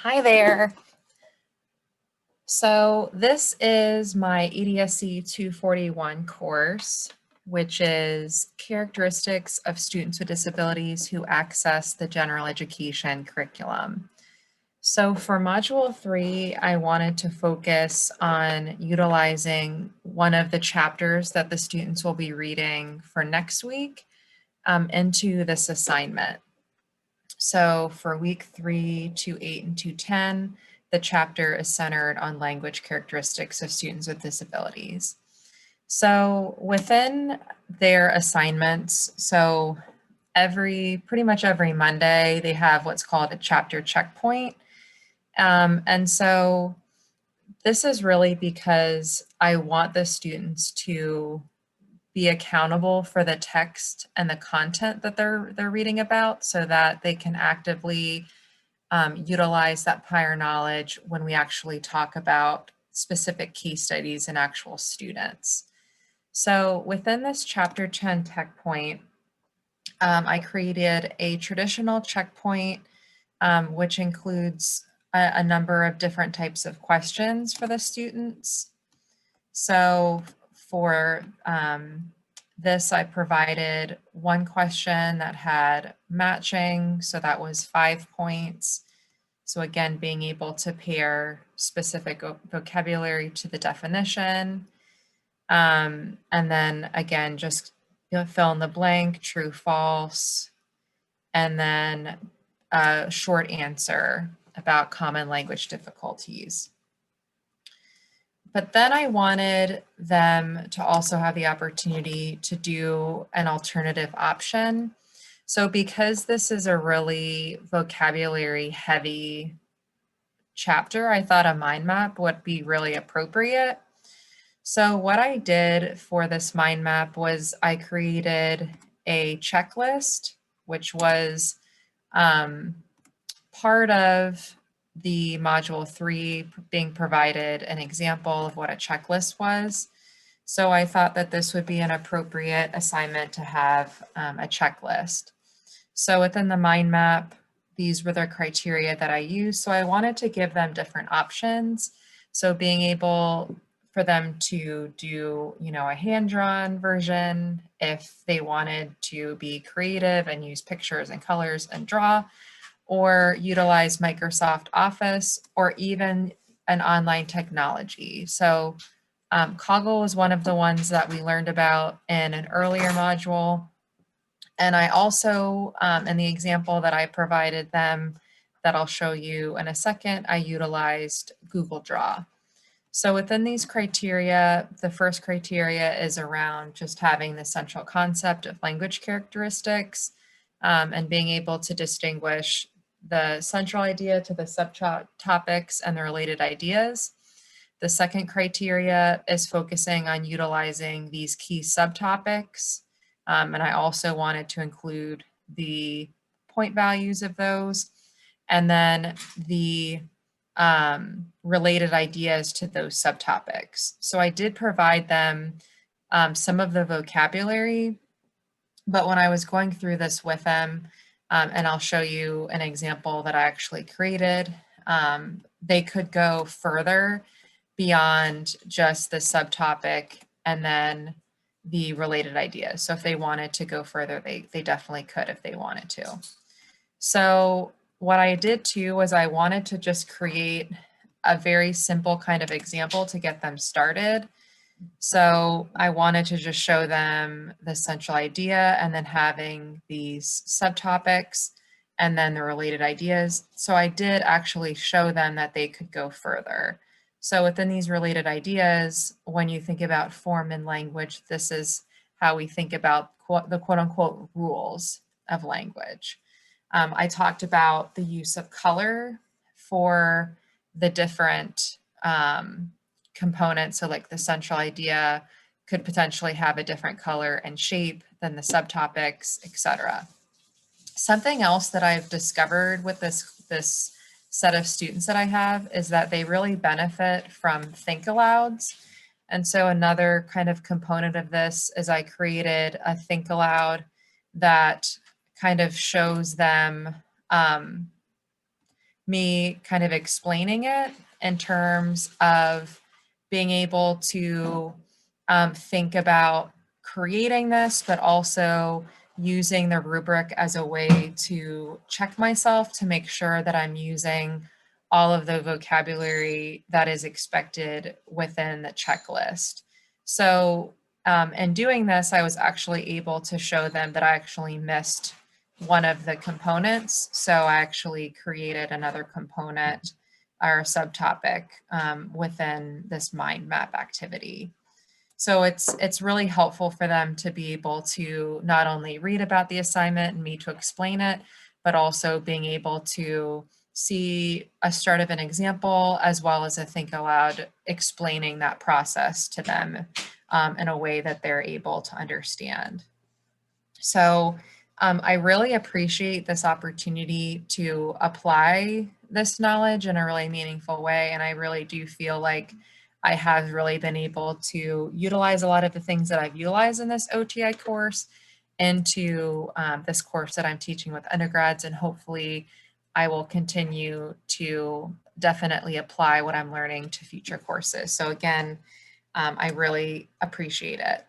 Hi there. So this is my EDSC 241 course, which is characteristics of students with disabilities who access the general education curriculum. So for Module 3, I wanted to focus on utilizing one of the chapters that the students will be reading for next week into this assignment. So for week 3, 2.8, and 2.10, the chapter is centered on language characteristics of students with disabilities. So within their assignments, pretty much every Monday, they have what's called a chapter checkpoint. And so this is really because I want the students to be accountable for the text and the content that they're reading about so that they can actively utilize that prior knowledge when we actually talk about specific case studies and actual students. So within this chapter 10 tech point, I created a traditional checkpoint, which includes a number of different types of questions for the students. So for this, I provided one question that had matching, so that was 5 points. So again, being able to pair specific vocabulary to the definition. And then again, just fill in the blank, true, false, and then a short answer about common language difficulties. But then I wanted them to also have the opportunity to do an alternative option. So because this is a really vocabulary heavy chapter, I thought a mind map would be really appropriate. So what I did for this mind map was I created a checklist, which was part of the module 3 being provided an example of what a checklist was. So I thought that this would be an appropriate assignment to have a checklist. So within the mind map, these were the criteria that I used. So I wanted to give them different options. So being able for them to do, a hand-drawn version, if they wanted to be creative and use pictures and colors and draw, or utilize Microsoft Office, or even an online technology. So Coggle was one of the ones that we learned about in an earlier module. And I also, in the example that I provided them that I'll show you in a second, I utilized Google Draw. So within these criteria, the first criteria is around just having the central concept of language characteristics and being able to distinguish the central idea to the subtopics and the related ideas. The second criteria is focusing on utilizing these key subtopics. And I also wanted to include the point values of those, and then the related ideas to those subtopics. So I did provide them some of the vocabulary, but when I was going through this with them, and I'll show you an example that I actually created, they could go further beyond just the subtopic and then the related ideas. So if they wanted to go further, they definitely could if they wanted to. So what I did too was I wanted to just create a very simple kind of example to get them started. So I wanted to just show them the central idea and then having these subtopics and then the related ideas. So I did actually show them that they could go further. So within these related ideas, when you think about form and language, this is how we think about the quote unquote rules of language. I talked about the use of color for the different components. So like the central idea could potentially have a different color and shape than the subtopics, etc. Something else that I've discovered with this set of students that I have is that they really benefit from think alouds. And so another kind of component of this is I created a think aloud that kind of shows them me kind of explaining it in terms of being able to think about creating this, but also using the rubric as a way to check myself to make sure that I'm using all of the vocabulary that is expected within the checklist. So in doing this, I was actually able to show them that I actually missed one of the components. So I actually created another component or a subtopic within this mind map activity. So it's really helpful for them to be able to not only read about the assignment and me to explain it, but also being able to see a start of an example as well as a think aloud explaining that process to them in a way that they're able to understand. So I really appreciate this opportunity to apply this knowledge in a really meaningful way. And I really do feel like I have really been able to utilize a lot of the things that I've utilized in this OTI course into this course that I'm teaching with undergrads. And hopefully I will continue to definitely apply what I'm learning to future courses. So again, I really appreciate it.